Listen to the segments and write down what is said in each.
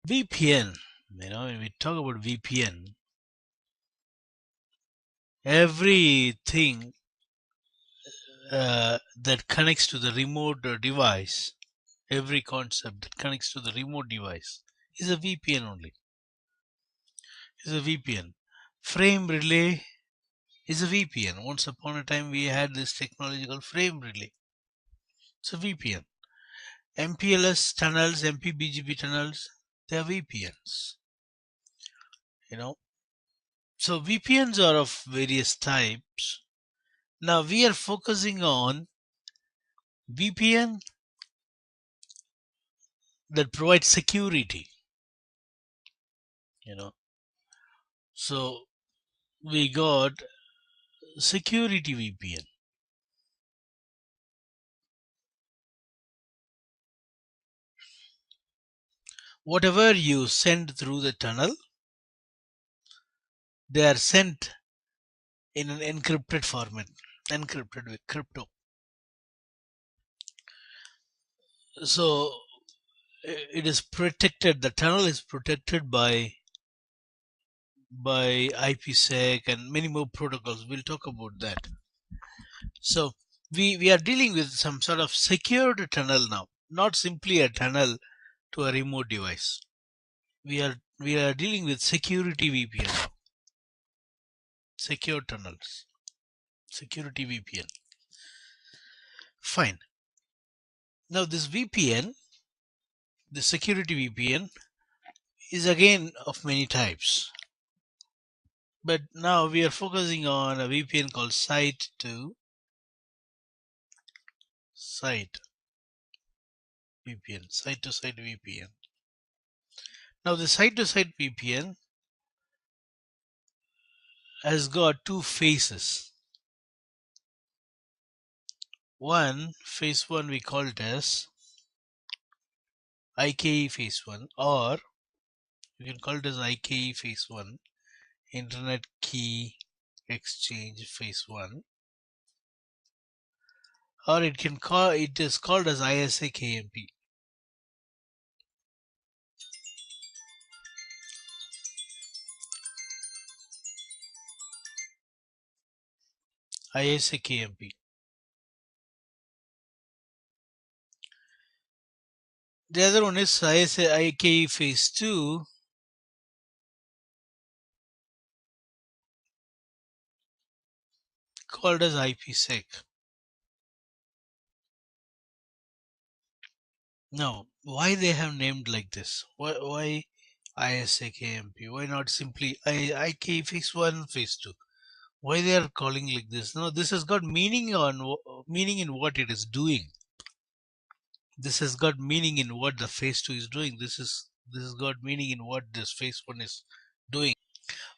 VPN, when we talk about VPN, everything that connects to the remote device, every concept that connects to the remote device is a VPN only. Is a VPN. Frame relay is a VPN. Once upon a time we had this technology called frame relay. It's a VPN. MPLS tunnels, MPBGP tunnels, they are VPNs. So VPNs are of various types. Now we are focusing on VPN that provides security. So we got security VPN. Whatever you send through the tunnel, they are sent in an encrypted format, encrypted with crypto. So it is protected, the tunnel is protected by IPsec and many more protocols. We'll talk about that. So we are dealing with some sort of secured tunnel now, not simply a tunnel to a remote device. We are dealing with security VPN now. Secure tunnels. Security VPN. Fine. Now this VPN, the security VPN, is again of many types. But now we are focusing on a VPN called site to site VPN. Site to site VPN. Now the site to site VPN has got two phases. Phase 1 we call it as IKE phase 1, or you can call it as IKE phase 1, Internet Key Exchange phase 1, or it is called as ISA KMP. ISA KMP. The other one is ISA IKE phase 2, called as IPsec. Now, why they have named like this? Why ISA KMP? Why not simply IKE phase 1, phase 2? Why they are calling like this? No, this has got meaning in what it is doing. This has got meaning in what the phase 2 is doing. This has got meaning in what this phase 1 is doing.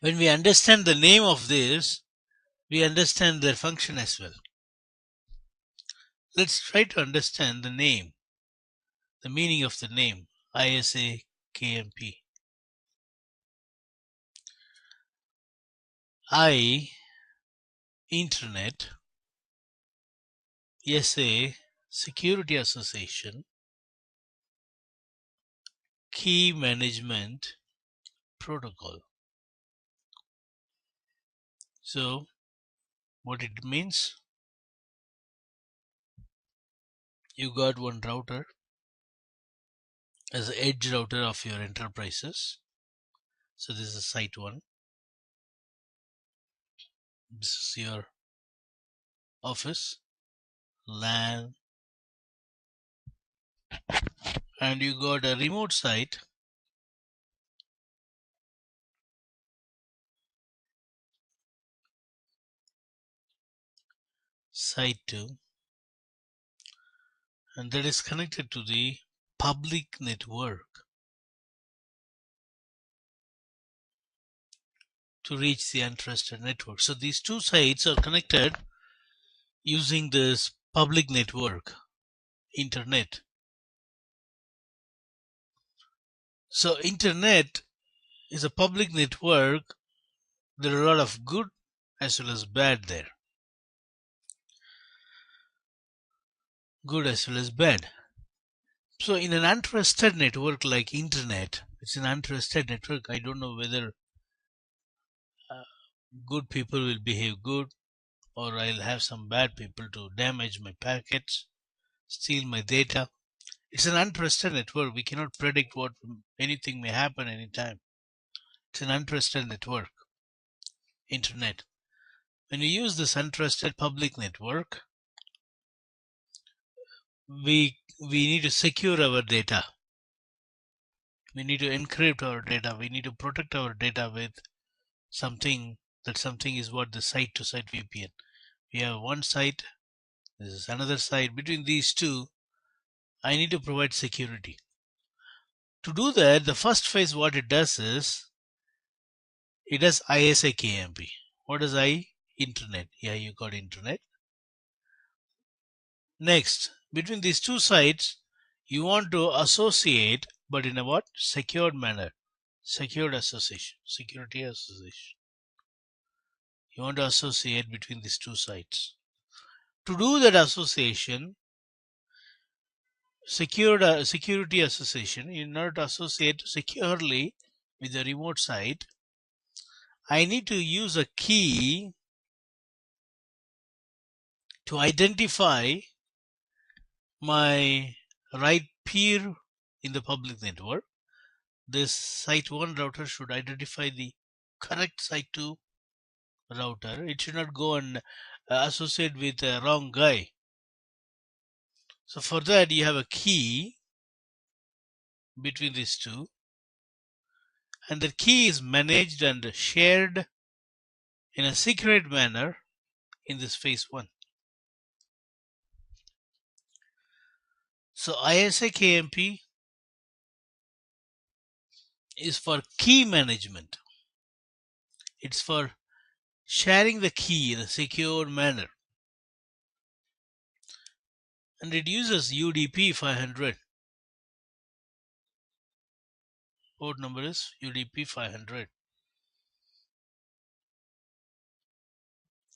When we understand the name of this, we understand their function as well. Let's try to understand the name, the meaning of the name, ISA KMP. Internet, SA, Security Association, Key Management Protocol. So, what it means? You got one router as an edge router of your enterprises. So this is site 1. This is your office, LAN, and you got a remote site, site 2, and that is connected to the public network to reach the untrusted network. So these two sites are connected using this public network, internet. So internet is a public network. There are a lot of good as well as bad there. Good as well as bad. So in an untrusted network like internet, It's an untrusted network. I don't know whether good people will behave good, or I'll have some bad people to damage my packets, steal my data. It's an untrusted network. We cannot predict what anything may happen anytime. It's an untrusted network, internet. When you use this untrusted public network, we need to secure our data. We need to encrypt our data. We need to protect our data with something. That something is what the site-to-site VPN. We have one site, this is another site. Between these two, I need to provide security. To do that, the first phase, what it does is, it does ISA-KMP. What is internet? Yeah, you got internet. Next, between these two sites, you want to associate, but in a what? Secured manner. Secured association. Security association. You want to associate between these two sites. To do that association, security association, in order to associate securely with the remote site, I need to use a key to identify my right peer in the public network. This site 1 router should identify the correct site 2 router. It should not go and associate with a wrong guy. So for that, you have a key between these two, and the key is managed and shared in a secret manner in this phase 1. So ISA-KMP is for key management. It's for sharing the key in a secure manner. And it uses UDP 500. Port number is UDP 500.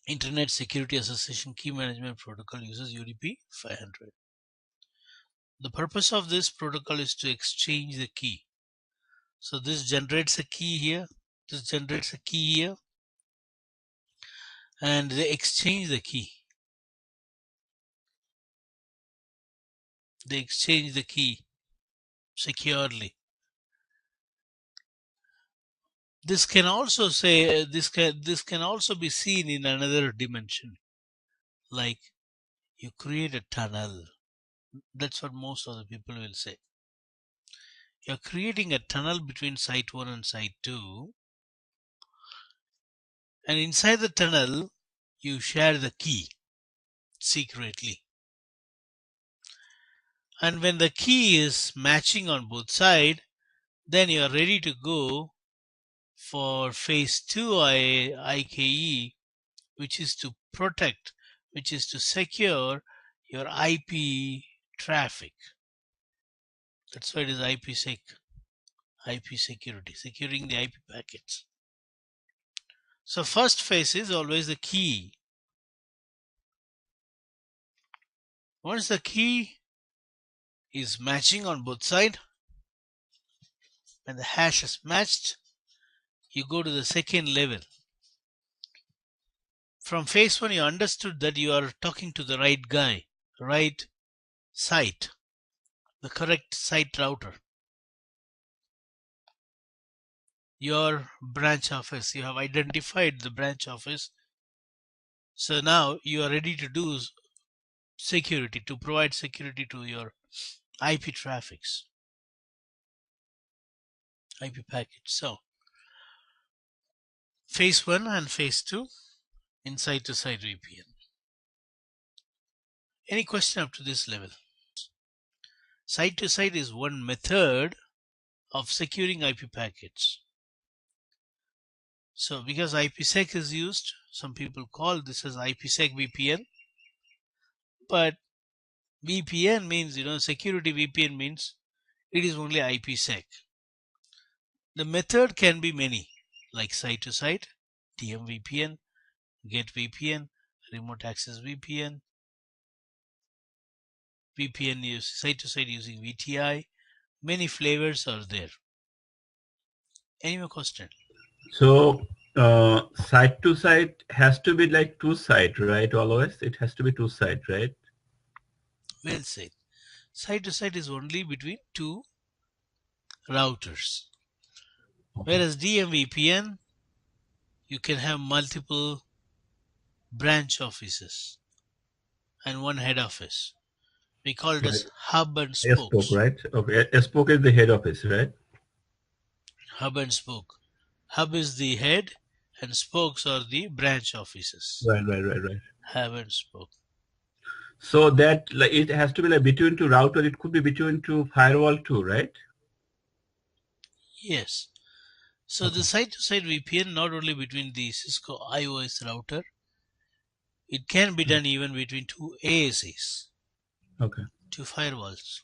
Internet Security Association Key Management Protocol uses UDP 500. The purpose of this protocol is to exchange the key. So this generates a key here, this generates a key here, and they exchange the key. They exchange the key securely. This can also say this can also be seen in another dimension, like you create a tunnel. That's what most of the people will say. You're creating a tunnel between site 1 and site 2, and inside the tunnel you share the key secretly. And when the key is matching on both sides, then you are ready to go for phase 2 IKE, which is to protect, which is to secure your IP traffic. That's why it is IPsec, IP security, securing the IP packets. So first phase is always the key. Once the key is matching on both sides, when the hash is matched, you go to the second level. From phase 1, you understood that you are talking to the right guy, right site, the correct site router. Your branch office, you have identified the branch office. So now you are ready to do security, to provide security to your IP traffics, IP packets. So phase 1 and phase 2 in site-to-site VPN. Any question up to this level? Site-to-site is one method of securing IP packets. So because IPsec is used, some people call this as IPsec VPN. But VPN means, security VPN means it is only IPsec. The method can be many, like site-to-site, TM VPN, Get VPN, Remote Access VPN, VPN use site-to-site using VTI. Many flavors are there. Any more question? So side to side has to be like two side, right? Always it has to be two side, right? Well said. Side to side is only between two routers. Okay. Whereas DMVPN, you can have multiple branch offices and one head office. We call it Right. as hub and A spoke, spokes. right? Okay. A spoke is the head office, right? Hub and spoke. Hub is the head and spokes are the branch offices. Right. Hub and spoke. So that like it has to be like between two router. It could be between two firewall too, right? Yes. So the Okay. side-to-side VPN not only between the Cisco IOS router, it can be done even between two ASAs, Okay. two firewalls.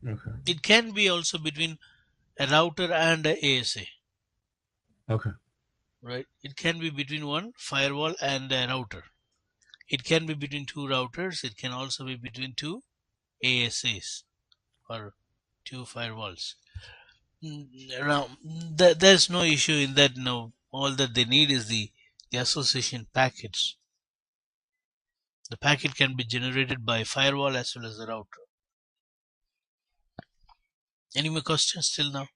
Okay. It can be also between a router and a ASA, Okay. right? It can be between one firewall and a router. It can be between two routers. It can also be between two ASAs or two firewalls. Now, there's no issue in that. No, all that they need is the association packets. The packet can be generated by firewall as well as the router. Any more questions till now?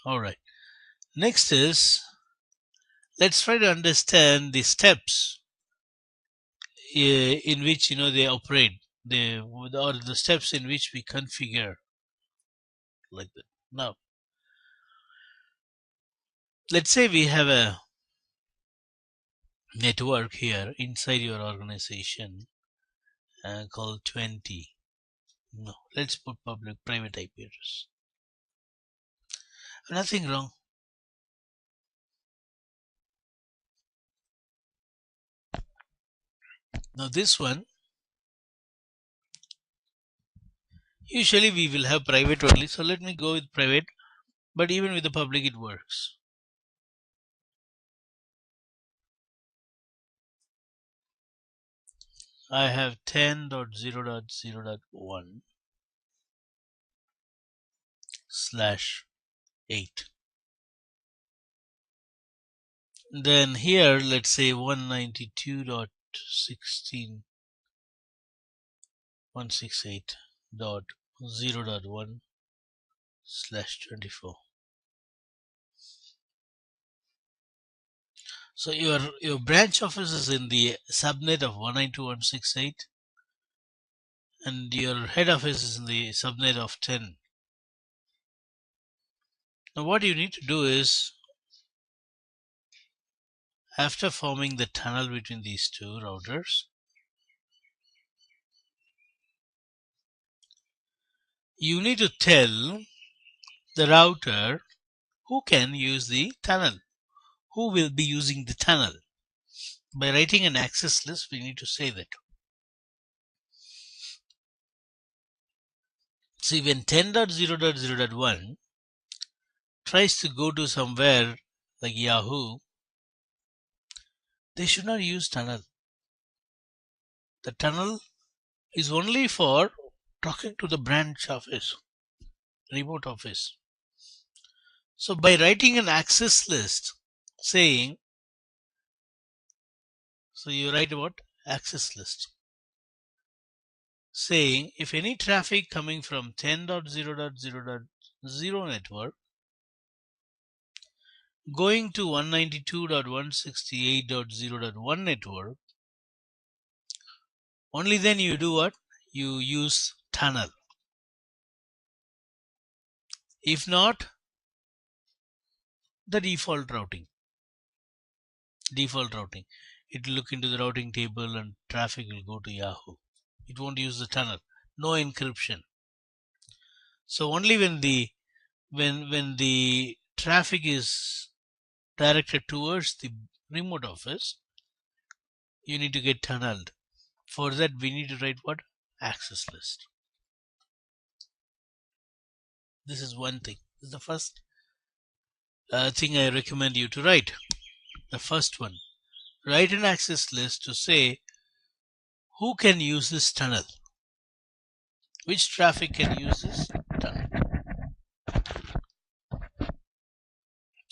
All right. Next is, let's try to understand the steps in which they operate, or the steps in which we configure like that. Now, let's say we have a network here inside your organization called 20. No, let's put public private IP address. Nothing wrong. Now this one, usually we will have private only. So let me go with private, but even with the public it works. I have 10.0.0.1/8. Then here, let's say 192.168.0.1/24. So your branch office is in the subnet of 192.168, and your head office is in the subnet of 10. Now what you need to do is, after forming the tunnel between these two routers, you need to tell the router who can use the tunnel, who will be using the tunnel. By writing an access list, we need to say that. See, when 10.0.0.1 tries to go to somewhere like Yahoo, they should not use tunnel. The tunnel is only for talking to the branch office, remote office. So by writing an access list saying, so you write about access list saying if any traffic coming from 10.0.0.0 network going to 192.168.0.1 network, only then you do what? You use tunnel. If not, the default routing. It will look into the routing table and traffic will go to Yahoo. It won't use the tunnel. No encryption. So only when the traffic is directed towards the remote office, you need to get tunneled. For that, we need to write what? Access list. This is one thing. This is the first thing I recommend you to write. The first one. Write an access list to say who can use this tunnel. Which traffic can use this tunnel.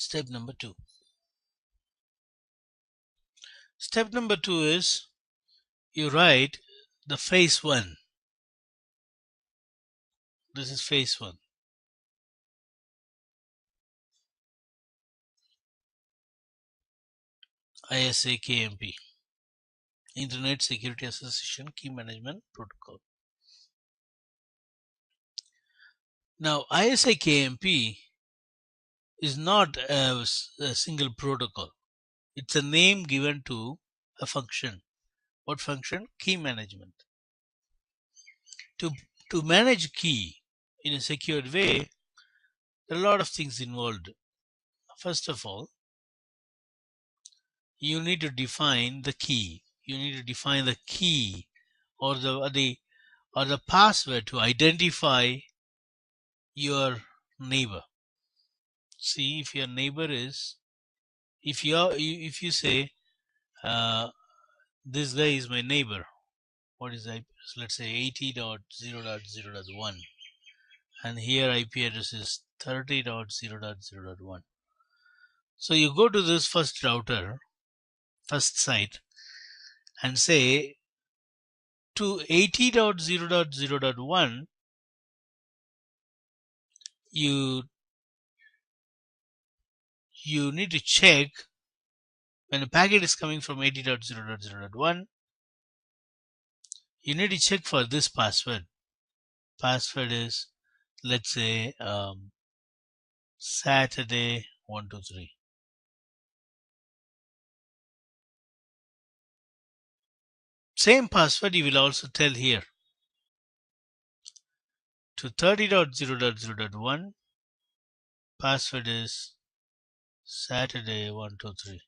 Step number 2. Step number 2 is you write the phase 1. This is phase 1. ISA KMP, Internet Security Association Key Management Protocol. Now, ISA KMP is not a single protocol. It's a name given to a function. What function? Key management. To manage key in a secured way, there are a lot of things involved. First of all, you need to define the key. You need to define the key or the password to identify your neighbor. See, if your neighbor is, if you say this guy is my neighbor, what is IP? Let's say 80.0.0.1, and here IP address is 30.0.0.1. So you go to this first router, first site, and say to 80.0.0.1, you need to check when a packet is coming from 80.0.0.1, you need to check for this password. Password is, let's say, Saturday 123. Same password you will also tell here. To 30.0.0.1, password is Saturday 123.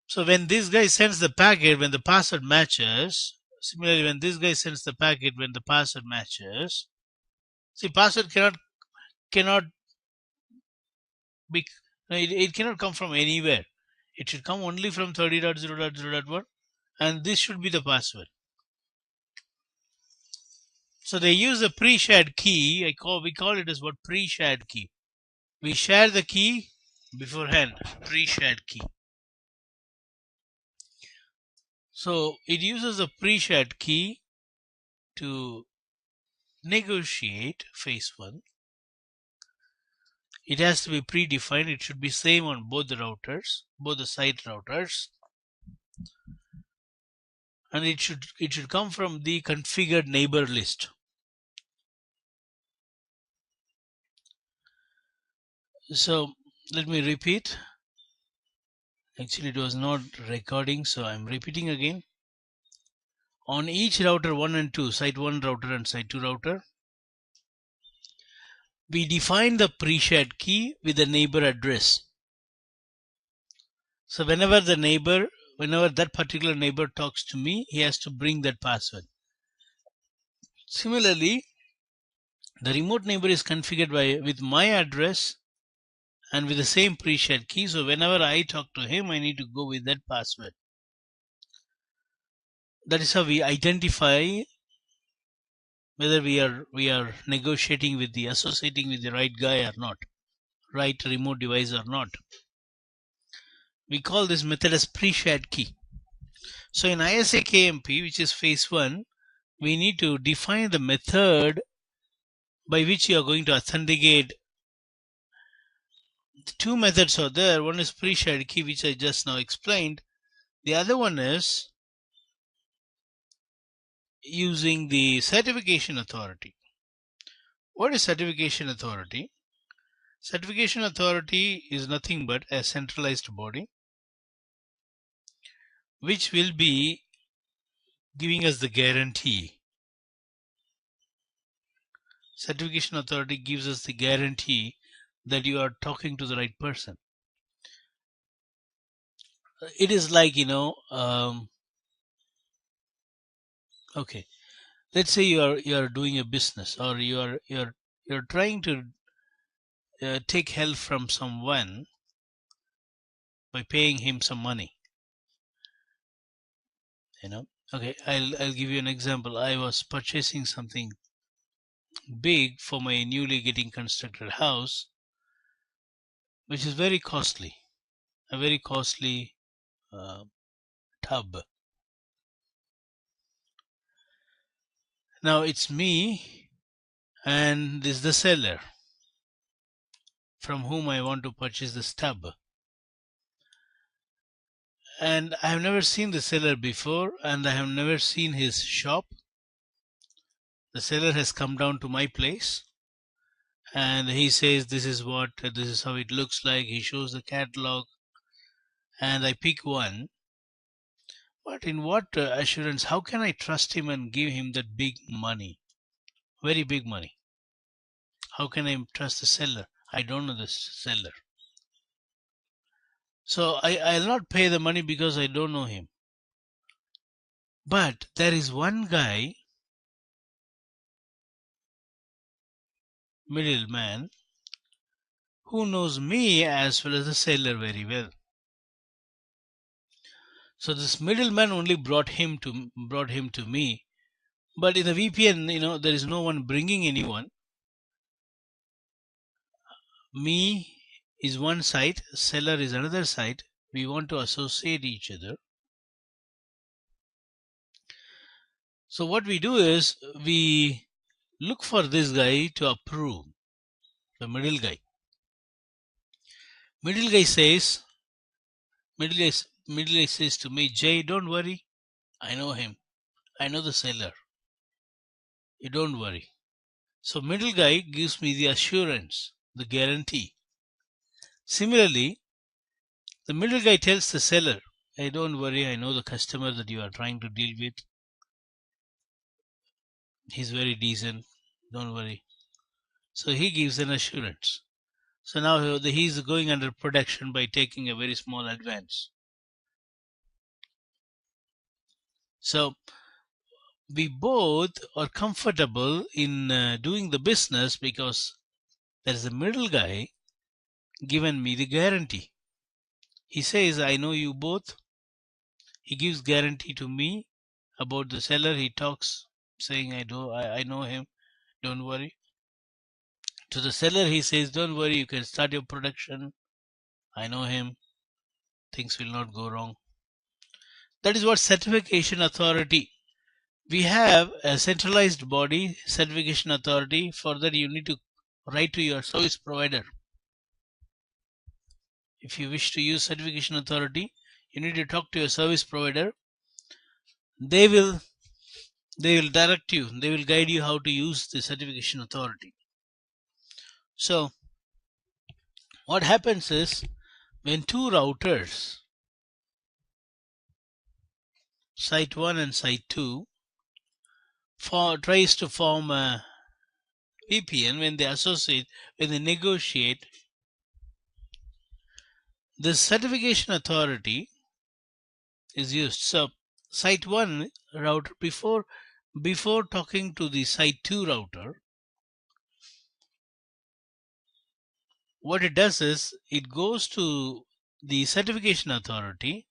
So when this guy sends the packet, when the password matches, similarly when this guy sends the packet, when the password matches, see, password cannot be, it cannot come from anywhere. It should come only from 30.0.0.1, and this should be the password. So they use a pre-shared key. We call it as what? Pre-shared key. We share the key beforehand. Pre-shared key. So it uses a pre-shared key to negotiate phase 1. It has to be predefined. It should be same on both the routers, both the site routers, and it should come from the configured neighbor list. So let me repeat. Actually, it was not recording, so I'm repeating again. On each router 1 and 2, site 1 router and site 2 router, we define the pre-shared key with the neighbor address. So whenever that particular neighbor talks to me, he has to bring that password. Similarly, the remote neighbor is configured with my address and with the same pre-shared key. So whenever I talk to him, I need to go with that password. That is how we identify whether we are negotiating with associating with the right guy or not, right remote device or not. We call this method as pre-shared key. So in ISA KMP, which is phase 1, we need to define the method by which you are going to authenticate. The two methods are there. One is pre-shared key, which I just now explained. The other one is using the certification authority. What is certification authority? Certification authority is nothing but a centralized body which will be giving us the guarantee. Certification authority gives us the guarantee that you are talking to the right person. It is like, okay, let's say you are doing a business, or you're trying to take help from someone by paying him some money. Okay, I'll give you an example. I was purchasing something big for my newly getting constructed house, which is very costly, a very costly uh, tub. Now it's me and this is the seller from whom I want to purchase this tub. And I have never seen the seller before, and I have never seen his shop. The seller has come down to my place and he says this is how it looks like. He shows the catalog and I pick one. But in what assurance, how can I trust him and give him that big money, very big money? How can I trust the seller? I don't know the seller. So I'll not pay the money because I don't know him. But there is one guy, middleman, who knows me as well as the seller very well. So this middleman only brought him to me. But in the VPN, there is no one bringing anyone. Me is one side, seller is another side. We want to associate each other. So what we do is we look for this guy to approve, the middle guy. Middle guy says to me, Jay, don't worry. I know him. I know the seller. You don't worry. So middle guy gives me the assurance, the guarantee. Similarly, the middle guy tells the seller, hey, don't worry, I know the customer that you are trying to deal with. He's very decent. Don't worry. So he gives an assurance. So now he's going under protection by taking a very small advance. So we both are comfortable in doing the business because there is a middle guy given me the guarantee. He says, I know you both. He gives guarantee to me about the seller. He talks saying, I know him. Don't worry. To the seller, he says, don't worry, you can start your production. I know him. Things will not go wrong. That is what certification authority. We have a centralized body, certification authority. For that, you need to write to your service provider. If you wish to use certification authority, you need to talk to your service provider. They will direct you. They will guide you how to use the certification authority. So what happens is when two routers, site 1 and site 2, tries to form a VPN, when they negotiate, the certification authority is used. So site 1 router, before talking to the site 2 router, what it does is it goes to the certification authority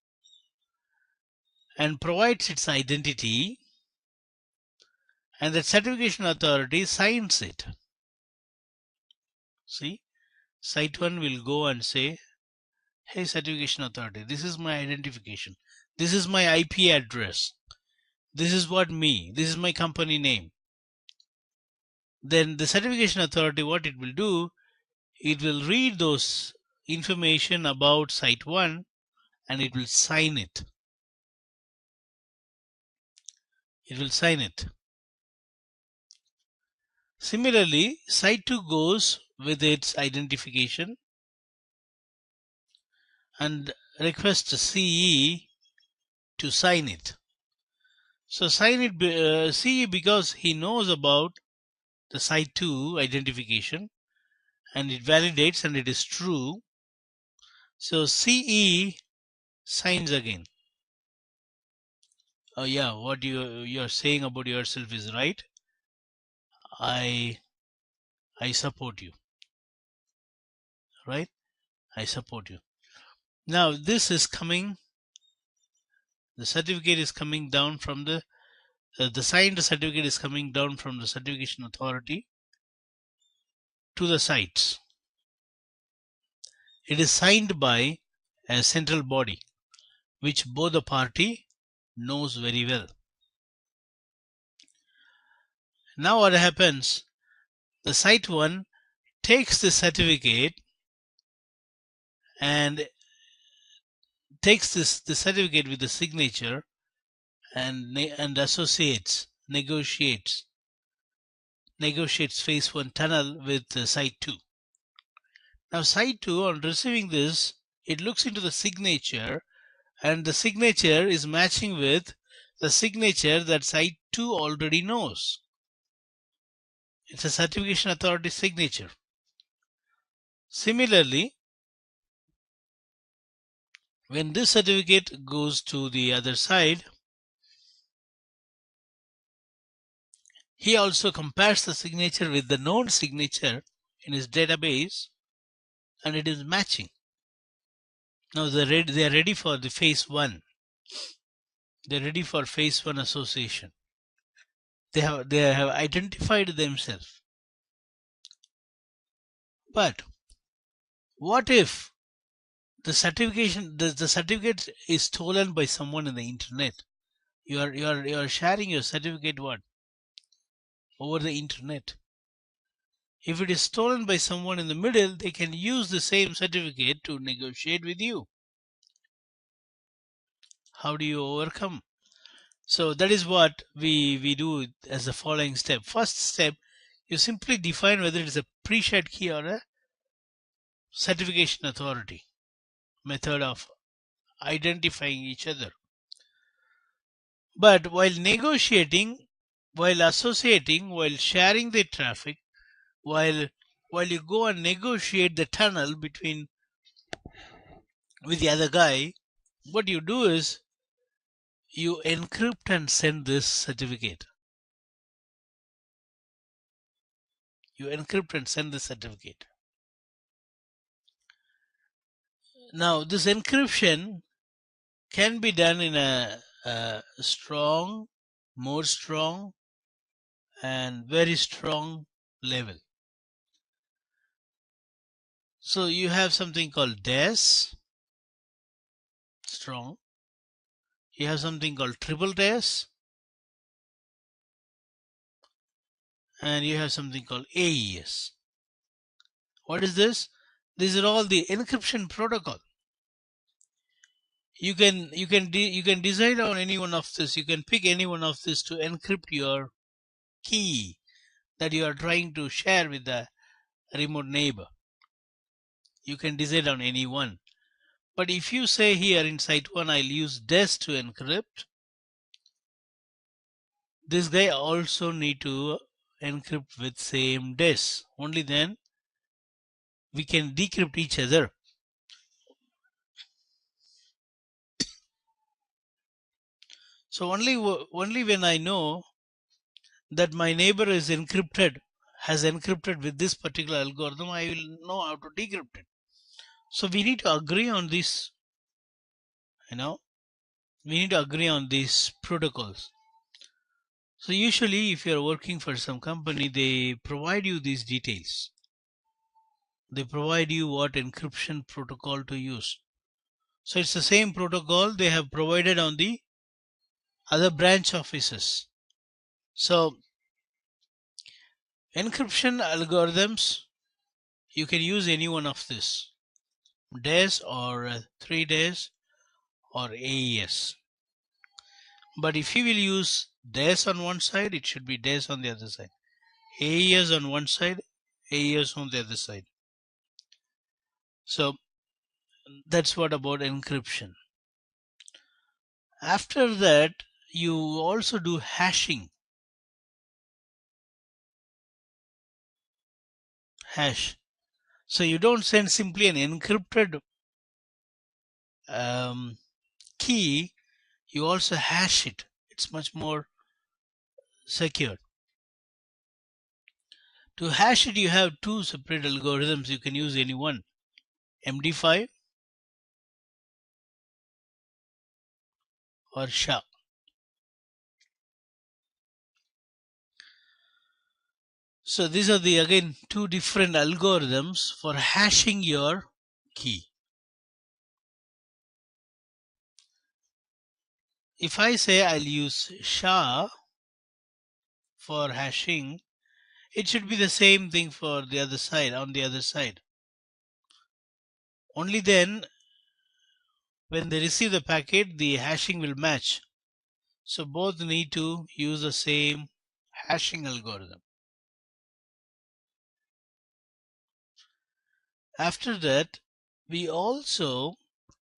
and provides its identity, and the certification authority signs it. See, site 1 will go and say, hey, certification authority, this is my identification. This is my IP address. This is my company name. Then the certification authority, what it will do, it will read those information about site 1 and it will sign it. It will sign it. Similarly, site 2 goes with its identification and requests CE to sign it. So sign it CE because he knows about the site 2 identification and it validates and it is true. So CE signs again. Oh yeah, what you're saying about yourself is right. I support you. Right? I support you. Now this is coming. The certificate is coming down from the signed certificate is coming down from the certification authority. to the sites. It is signed by a central body, which both the party knows very well. Now what happens? The site 1 takes the certificate and takes the certificate with the signature and negotiates phase 1 tunnel with site 2. Now site 2, on receiving this, it looks into the signature, and the signature is matching with the signature that site 2 already knows. It's a certification authority signature. Similarly, when this certificate goes to the other side, he also compares the signature with the known signature in his database, and it is matching. Now they are ready for the phase 1. They're ready for phase 1 association. They have identified themselves. But what if the certificate is stolen by someone in the internet? You are sharing your certificate over the internet. If it is stolen by someone in the middle, they can use the same certificate to negotiate with you. How do you overcome? So that is what we do as the following step. First step, you simply define whether it is a pre-shared key or a certification authority method of identifying each other. But while negotiating, while associating, while sharing the traffic, while you go and negotiate the tunnel between with the other guy, what you do is you encrypt and send this certificate. You encrypt and send the certificate. Now this encryption can be done in a strong, more strong, and very strong level. So you have something called DES, strong. You have something called triple DES, and you have something called AES. What is this? These are all the encryption protocol. You can decide on any one of this. You can pick any one of this to encrypt your key that you are trying to share with the remote neighbor. You can decide on any one. But if you say here in site 1, I'll use DES to encrypt, this guy also need to encrypt with same DES. Only then we can decrypt each other. So only when I know that my neighbor is has encrypted with this particular algorithm, I will know how to decrypt it. So we need to agree on this, we need to agree on these protocols. So usually if you're working for some company, they provide you these details. They provide you what encryption protocol to use. So it's the same protocol they have provided on the other branch offices. So encryption algorithms, you can use any one of this, DES or 3DES or AES. But if you will use DES on one side, it should be DES on the other side. AES on one side, AES on the other side. So that's what about encryption. After that, you also do hashing. Hash. So you don't send simply an encrypted key, you also hash it. It's much more secure. To hash it, you have two separate algorithms. You can use any one, MD5 or SHA. So these are the again two different algorithms for hashing your key. If I say I'll use SHA for hashing, it should be the same thing for the other side, on the other side. Only then when they receive the packet, the hashing will match. So both need to use the same hashing algorithm. After that, we also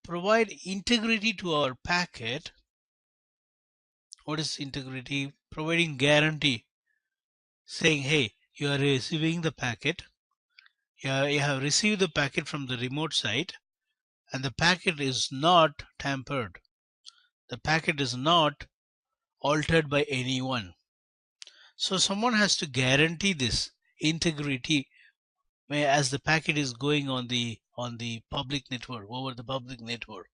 provide integrity to our packet. What is integrity? Providing guarantee, saying, hey, you are receiving the packet. You have received the packet from the remote site, and the packet is not tampered. The packet is not altered by anyone. So someone has to guarantee this integrity as the packet is going on the public network, over the public network.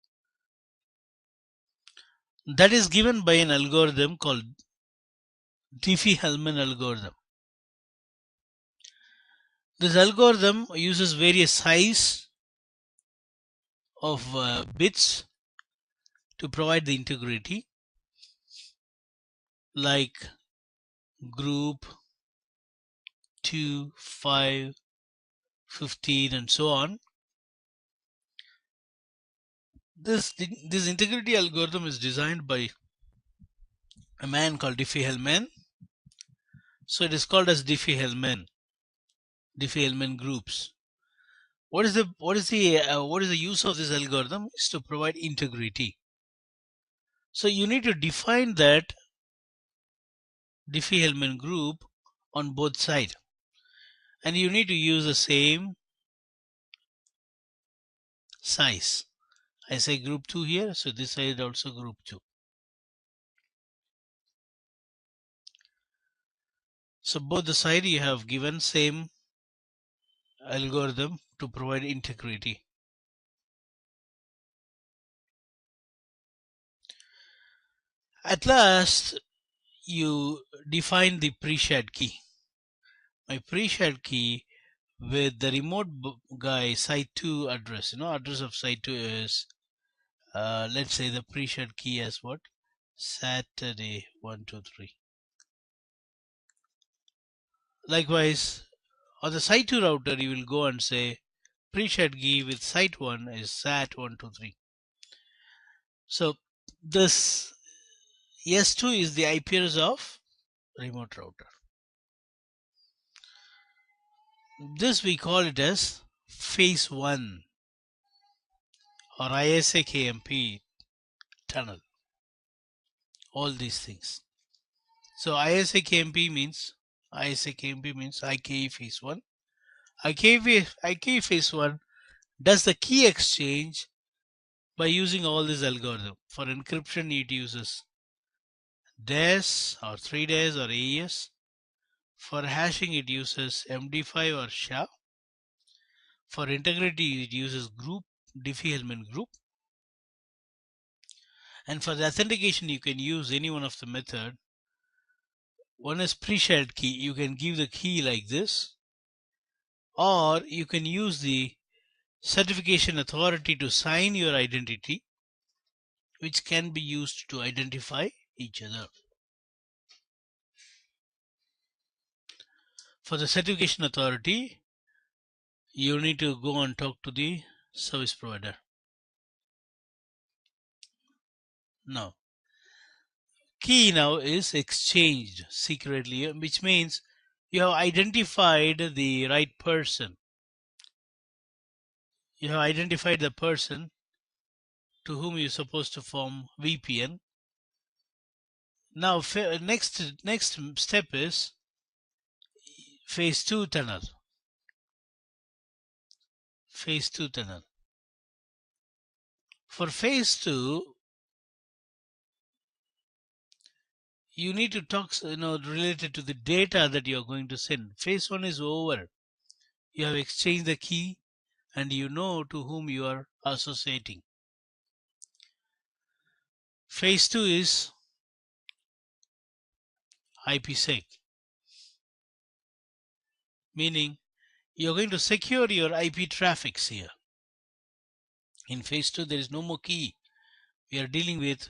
That is given by an algorithm called Diffie-Hellman algorithm. This algorithm uses various size of bits to provide the integrity, like group 2, 5, 15, and so on. This integrity algorithm is designed by a man called Diffie-Hellman. So it is called as Diffie-Hellman groups. What is the use of this algorithm? Is to provide integrity. So you need to define that Diffie-Hellman group on both sides, and you need to use the same size. I say group 2 here, so this side also group 2. So both the side you have given same algorithm to provide integrity. At last, you define the pre-shared key. My pre-shared key with the remote guy site 2 address. Address of site 2 is, let's say the pre-shared key as what? Saturday 123. Likewise, on the site 2 router, you will go and say pre-shared key with site 1 is sat 123. So this S2 is the IP address of remote router. This we call it as phase 1 or ISA-KMP tunnel. All these things. So ISA-KMP means IKE phase 1. IKE phase 1 does the key exchange by using all this algorithm. For encryption, it uses DES or 3DES or AES. For hashing, it uses MD5 or SHA. For integrity, it uses Diffie-Hellman group. And for the authentication, you can use any one of the method. One is pre-shared key. You can give the key like this, or you can use the certification authority to sign your identity, which can be used to identify each other. For the certification authority, you need to go and talk to the service provider. Now, key now is exchanged secretly, which means you have identified the right person. You have identified the person to whom you're supposed to form VPN. Now, next step is phase 2 tunnel. Phase 2 tunnel. For phase 2, you need to talk, related to the data that you're going to send. Phase 1 is over. You have exchanged the key and you know to whom you are associating. Phase 2 is IPsec. meaning you're going to secure your IP traffics here. In phase 2, there is no more key. We are dealing with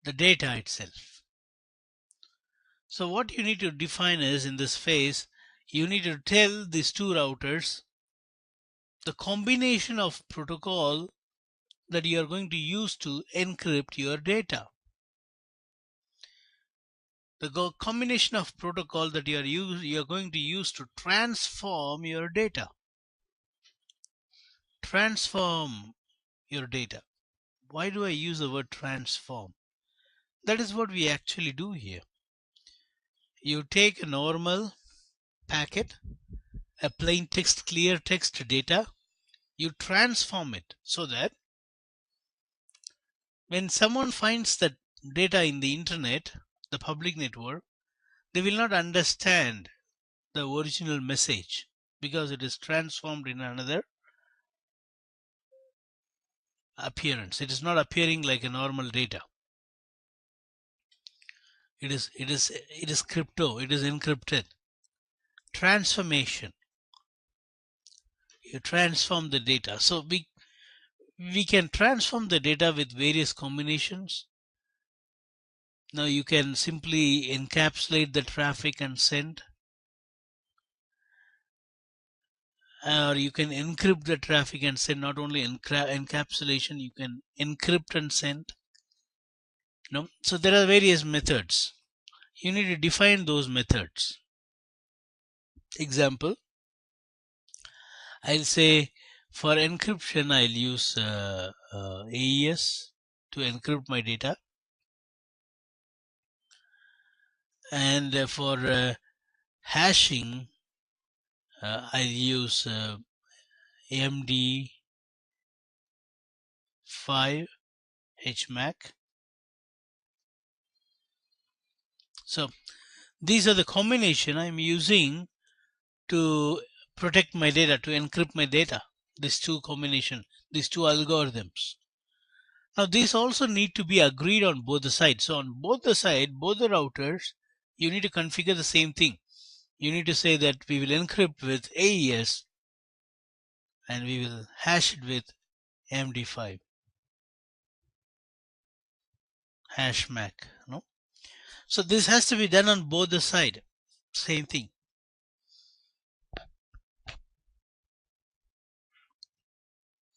the data itself. So what you need to define is, in this phase, you need to tell these two routers the combination of protocol that you are going to use to encrypt your data. The combination of protocol that you are going to use to transform your data. Transform your data. Why do I use the word transform? That is what we actually do here. You take a normal packet, a plain text, clear text data, you transform it so that when someone finds that data in the internet, the public network, they will not understand the original message because it is transformed in another appearance. It is not appearing like a normal data. It is crypto. It is encrypted. Transformation. You transform the data. So we can transform the data with various combinations. Now you can simply encapsulate the traffic and send, or you can encrypt the traffic and send. Not only encapsulation, you can encrypt and send. No? So there are various methods. You need to define those methods. Example, I'll say for encryption, I'll use AES to encrypt my data. And for hashing, I'll use AMD5 HMAC. So these are the combination I'm using to protect my data, to encrypt my data. These two combination, these two algorithms. Now these also need to be agreed on both the sides. So on both the side, both the routers, you need to configure the same thing. You need to say that we will encrypt with AES and we will hash it with MD5 hash MAC. No? So this has to be done on both the side. Same thing.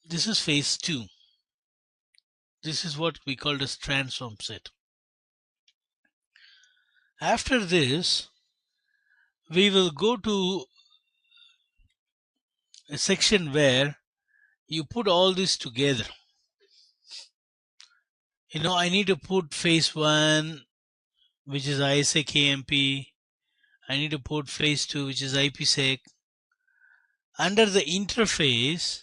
This is phase 2. This is what we call as transform set. After this, we will go to a section where you put all this together. I need to put phase 1, which is ISA-KMP. I need to put phase 2, which is IPsec. Under the interface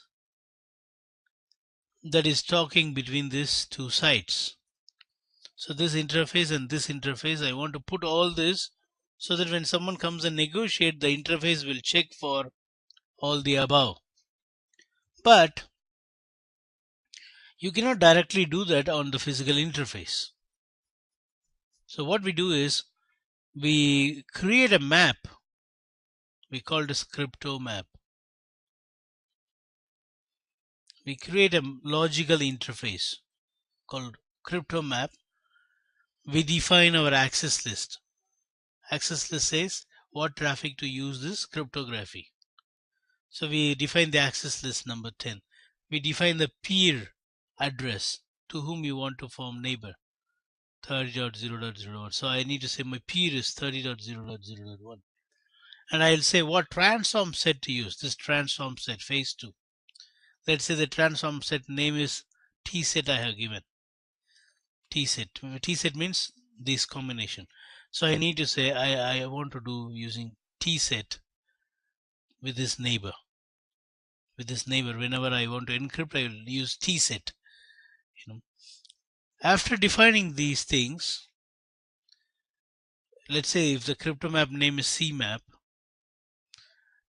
that is talking between these two sites. So this interface and this interface, I want to put all this so that when someone comes and negotiate, the interface will check for all the above. But you cannot directly do that on the physical interface. So what we do is we create a map. We call this crypto map. We create a logical interface called crypto map. We define our access list. Access list says what traffic to use this cryptography. So we define the access list number 10. We define the peer address to whom you want to form neighbor 30.0.0.1. So I need to say my peer is 30.0.0.1. And I'll say what transform set to use. This transform set phase 2. Let's say the transform set name is T set I have given. T set. T set means this combination. So I need to say I want to do using T set with this neighbor. With this neighbor, whenever I want to encrypt, I will use T set. After defining these things, let's say if the crypto map name is CMAP,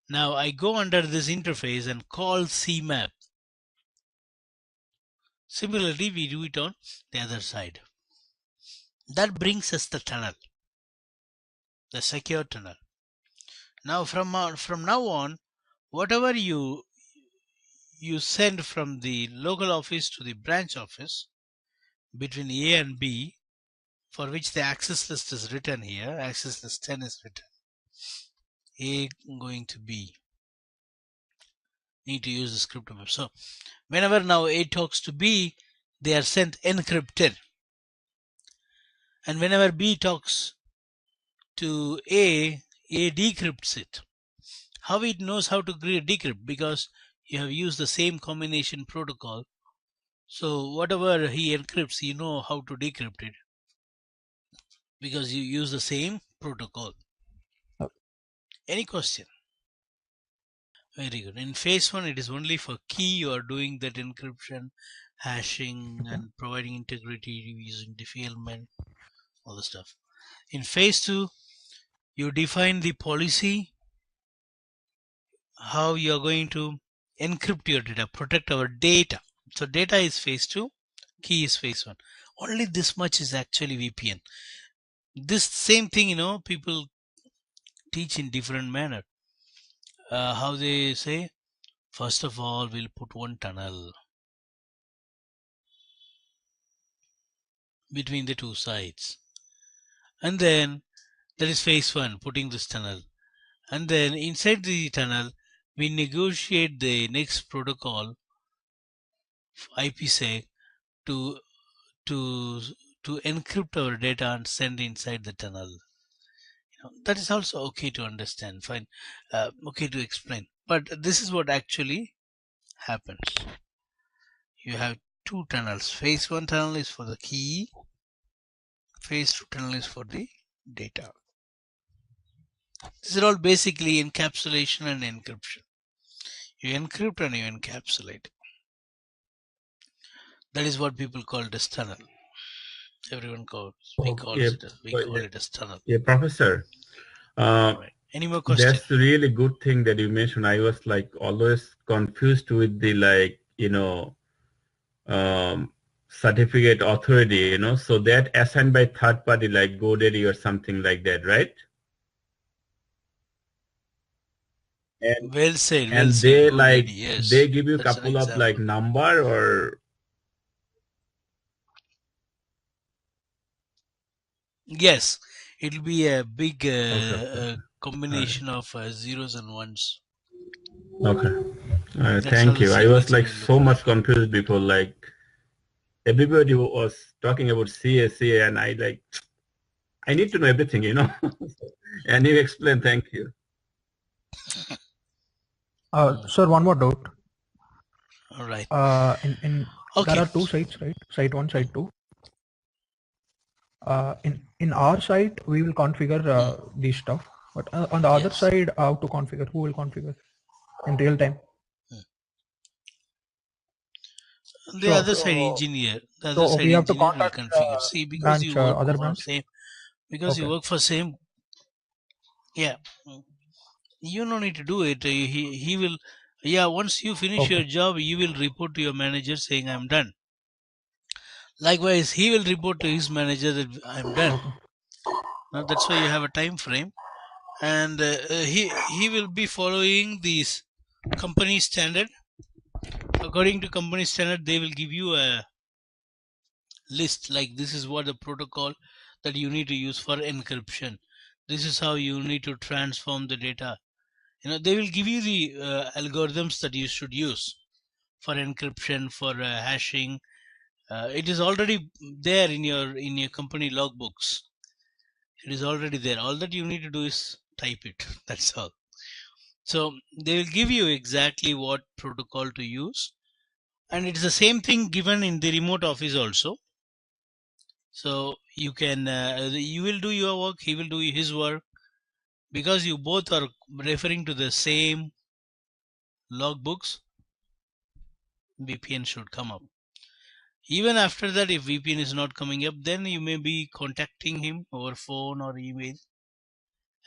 now I go under this interface and call CMAP. Similarly, we do it on the other side. That brings us the tunnel, the secure tunnel. Now from now on, whatever you send from the local office to the branch office between A and B, for which the access list is written here, access list 10 is written. A going to B. Need to use the script. So whenever now A talks to B, they are sent encrypted. And whenever B talks to A decrypts it. How it knows how to decrypt? Because you have used the same combination protocol. So whatever he encrypts, you know how to decrypt it because you use the same protocol. Any question? Very good. In phase 1, it is only for key. You are doing that encryption, hashing, and providing integrity using defilement, all the stuff. In phase 2, you define the policy, how you are going to encrypt your data, protect our data. So data is phase 2, key is phase 1. Only this much is actually VPN. This same thing, people teach in different manner. How they say, first of all, we'll put one tunnel between the two sides. And then that is phase 1, putting this tunnel. And then inside the tunnel, we negotiate the next protocol, IPsec, to encrypt our data and send inside the tunnel. That is also okay to understand, fine, okay to explain. But this is what actually happens. You have two tunnels. Phase 1 tunnel is for the key. Phase 2 tunnel is for the data. These are all basically encapsulation and encryption. You encrypt and you encapsulate. That is what people call it as tunnel. Everyone calls it as tunnel. Yeah, Professor. Right. Any more questions? That's a really good thing that you mentioned. I was like always confused with the certificate authority, so that assigned by third party like GoDaddy or something like that, right? And well said. And they yes. They give you a couple of like number or. Yes, it will be a big combination of zeros and ones. Okay. Thank you. I was like so much confused before, like everybody was talking about CA, and I need to know everything, and you explain. Thank you. Sir, one more doubt. All right. There are two sites, right? Site 1, site 2. In our site, we will configure this stuff. But on the other side, how to configure? Who will configure in real time? The other side engineer. The other side we have to engineer will contact configure. See, because branch, you work other for branch? same, because you work for same. Yeah, you don't need to do it. He will. Yeah, once you finish your job, you will report to your manager saying I'm done. Likewise, he will report to his manager that I'm done. Now that's why you have a time frame, and he will be following these company standard. According to company standard, they will give you a list like this is what the protocol that you need to use for encryption. This is how you need to transform the data. They will give you the algorithms that you should use for encryption, for hashing. It is already there in your company logbooks. It is already there. All that you need to do is type it. That's all. So they will give you exactly what protocol to use, and it's the same thing given in the remote office also. So you can you will do your work, he will do his work, because you both are referring to the same logbooks. VPN should come up. Even after that, if VPN is not coming up, then you may be contacting him over phone or email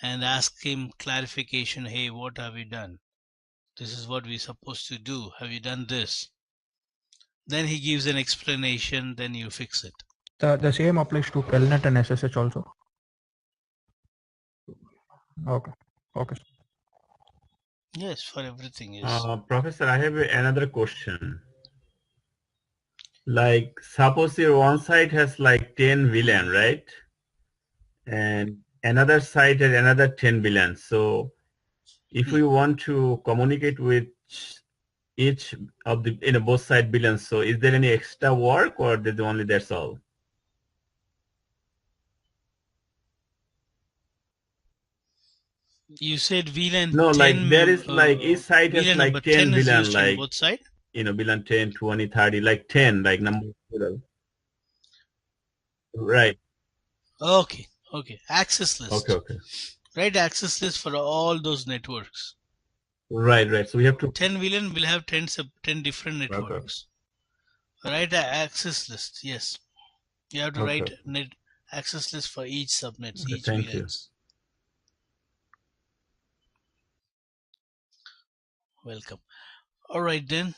and ask him clarification. Hey, what have you done? This is what we're supposed to do. Have you done this? Then he gives an explanation, then you fix it. The same applies to Telnet and SSH also. Okay. Yes, for everything, yes. Professor, I have another question. Like, suppose your one site has like 10 VLAN, right? And another site has another 10 VLAN. So if we want to communicate with each of the both side VLANs, so is there any extra work or did only that's all? You said VLAN No, like there 10, is like each site has VLAN number like 10 10 is VLAN, used on like both sides? VLAN 10, 20, 30, like 10, like number plural. Right. Okay, okay. Access Okay, list. okay. Write access list for all those networks. Right, right. So we have to 10 VLAN will have 10 different okay, okay. networks. Write an access list. Yes. You have to Okay, write okay. net access list for each subnets, Okay, each thank you. VLANs. Welcome. All right then.